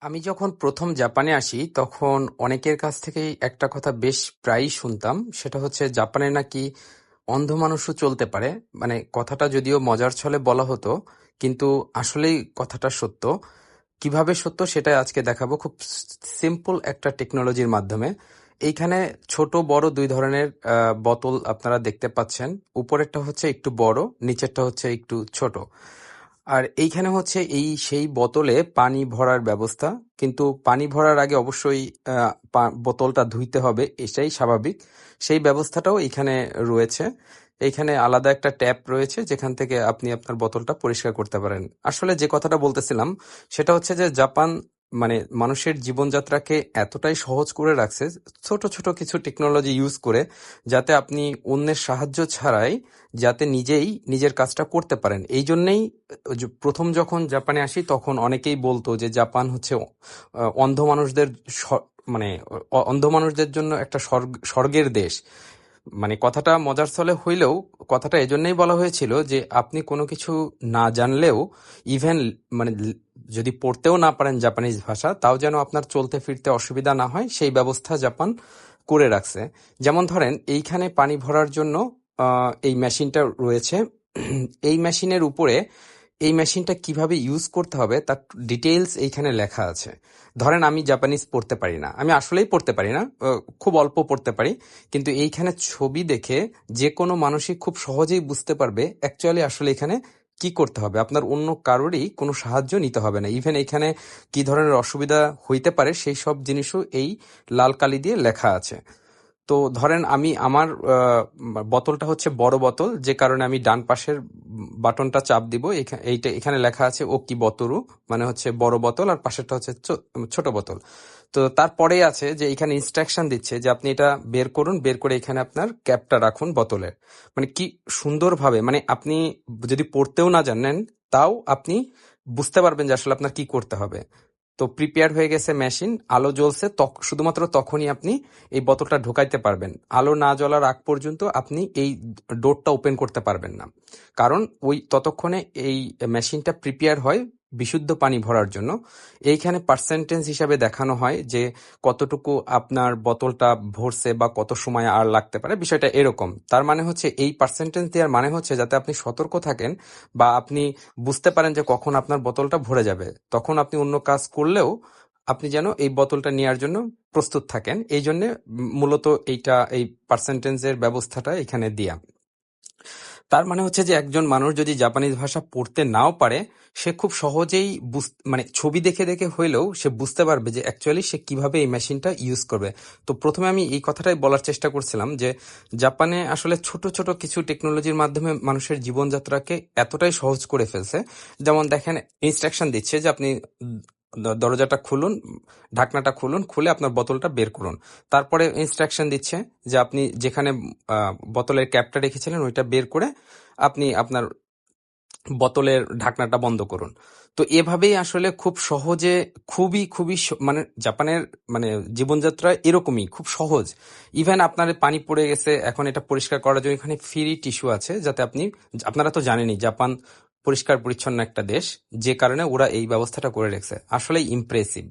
আমি যখন প্রথম জাপানে আসি তখন অনেকের কাছ থেকেই একটা কথা বেশ প্রায়ই শুনতাম, সেটা হচ্ছে জাপানে নাকি অন্ধ মানুষও চলতে পারে। মানে কথাটা যদিও মজার ছলে বলা হতো, কিন্তু আসলেই কথাটা সত্য। কিভাবে সত্য সেটাই আজকে দেখাবো খুব সিম্পল একটা টেকনোলজির মাধ্যমে। এইখানে ছোট বড় দুই ধরনের বোতল আপনারা দেখতে পাচ্ছেন। উপরেরটা হচ্ছে একটু বড়, নিচেরটা হচ্ছে একটু ছোট। আর এইখানে হচ্ছে এই সেই বোতলে পানি ভরার ব্যবস্থা। কিন্তু পানি ভরার আগে অবশ্যই বোতলটা ধুইতে হবে, এটাই স্বাভাবিক। সেই ব্যবস্থাটাও এখানে রয়েছে। এইখানে আলাদা একটা ট্যাপ রয়েছে যেখান থেকে আপনি আপনার বোতলটা পরিষ্কার করতে পারেন। আসলে যে কথাটা বলতেছিলাম সেটা হচ্ছে যে জাপান মানে মানুষের জীবনযাত্রাকে এতটাই সহজ করে রাখছে ছোট ছোট কিছু টেকনোলজি ইউজ করে, যাতে আপনি অন্যের সাহায্য ছাড়াই যাতে নিজেই নিজের কাজটা করতে পারেন। এই জন্যেই প্রথম যখন জাপানে আসি তখন অনেকেই বলতো যে জাপান হচ্ছে অন্ধ মানুষদের মানে অন্ধ মানুষদের জন্য একটা স্বর্গের দেশ। মানে কথাটা মজার ছলে হইলেও কথাটা এজন্যই বলা হয়েছিল যে আপনি কোনো কিছু না জানলেও, ইভেন মানে যদি পড়তেও না পারেন জাপানিজ ভাষা, তাও যেন আপনার চলতে ফিরতে অসুবিধা না হয় সেই ব্যবস্থা জাপান করে রাখছে। যেমন ধরেন এইখানে পানি ভরার জন্য এই মেশিনটা রয়েছে। এই মেশিনের উপরে এই মেশিনটা কিভাবে ইউজ করতে হবে তার ডিটেইলস এইখানে লেখা আছে। ধরেন আমি জাপানিজ পড়তে পারি না, আমি আসলেই পড়তে পারি না, খুব অল্প পড়তে পারি। কিন্তু এইখানে ছবি দেখে যে কোনো মানুষই খুব সহজেই বুঝতে পারবে অ্যাকচুয়ালি আসলে এখানে কি করতে হবে। আপনার অন্য কারোরই কোনো সাহায্য নিতে হবে না। ইভেন এখানে কি ধরনের অসুবিধা হইতে পারে সেই সব জিনিসও এই লাল কালি দিয়ে লেখা আছে। তো ধরেন আমি আমার বোতলটা হচ্ছে বড় বোতল, যে কারণে আমি ডান পাশের বাটনটা চাপ দিব। এইটা এখানে লেখা আছে ও কি বোতলু, মানে হচ্ছে বড় বোতল, আর পাশেরটা হচ্ছে ছোট বোতল। তো তারপরেই আছে যে এখানে ইনস্ট্রাকশন দিচ্ছে যে আপনি এটা বের করুন, বের করে এখানে আপনার ক্যাপটা রাখুন বোতলের। মানে কি সুন্দরভাবে, মানে আপনি যদি পড়তেও না জানেন তাও আপনি বুঝতে পারবেন যে আসলে আপনার কি করতে হবে। তো প্রিপেয়ার হয়ে গেছে মেশিন, আলো জ্বলছে, শুধুমাত্র তখনই আপনি এই বোতলটা ঢোকাইতে পারবেন। আলো না জ্বলার আগ পর্যন্ত আপনি এই ডোরটা ওপেন করতে পারবেন না, কারণ ওই ততক্ষণে এই মেশিনটা প্রিপেয়ার হয় বিশুদ্ধ পানি ভরার জন্য। এইখানে পার্সেন্টেজ হিসাবে দেখানো হয় যে কতটুকু আপনার বোতলটা ভরছে বা কত সময় আর লাগতে পারে, বিষয়টা এরকম। তার মানে হচ্ছে এই পার্সেন্টেজ দেওয়ার মানে হচ্ছে যাতে আপনি সতর্ক থাকেন বা আপনি বুঝতে পারেন যে কখন আপনার বোতলটা ভরে যাবে, তখন আপনি অন্য কাজ করলেও আপনি যেন এই বোতলটা নেওয়ার জন্য প্রস্তুত থাকেন। এই জন্য মূলত এই পার্সেন্টেজের ব্যবস্থাটা এখানে দিয়া। তার মানে হচ্ছে যে একজন মানুষ যদি জাপানিজ ভাষা পড়তে নাও পারে, সে খুব সহজেই মানে ছবি দেখে দেখে হইলেও সে বুঝতে পারবে যে অ্যাকচুয়ালি সে কিভাবে এই মেশিনটা ইউজ করবে। তো প্রথমে আমি এই কথাটাই বলার চেষ্টা করছিলাম যে জাপানে আসলে ছোট ছোট কিছু টেকনোলজির মাধ্যমে মানুষের জীবনযাত্রাকে এতটাই সহজ করে ফেলছে। যেমন দেখেন, ইনস্ট্রাকশন দিচ্ছে যে আপনি দরজাটা খুলুন, ঢাকনাটা খুলুন, খুলে আপনার বোতলটা বের করুন। তারপরে ইনস্ট্রাকশন দিচ্ছে যে আপনি যেখানে বোতলের ক্যাপটা রেখেছিলেন ওইটা বের করে আপনি আপনার বোতলের ঢাকনাটা বন্ধ করুন। তো এভাবেই আসলে খুব সহজে, খুবই খুবই মানে জাপানের মানে জীবনযাত্রা এরকমই খুব সহজ। ইভেন আপনার পানি পড়ে গেছে, এখন এটা পরিষ্কার করার জন্য এখানে ফ্রি টিস্যু আছে, যাতে আপনারা তো জানেনই জাপান পরিষ্কার পরিচ্ছন্ন একটা দেশ, যে কারণে ওরা এই ব্যবস্থাটা করে রেখেছে। আসলে ইমপ্রেসিভ।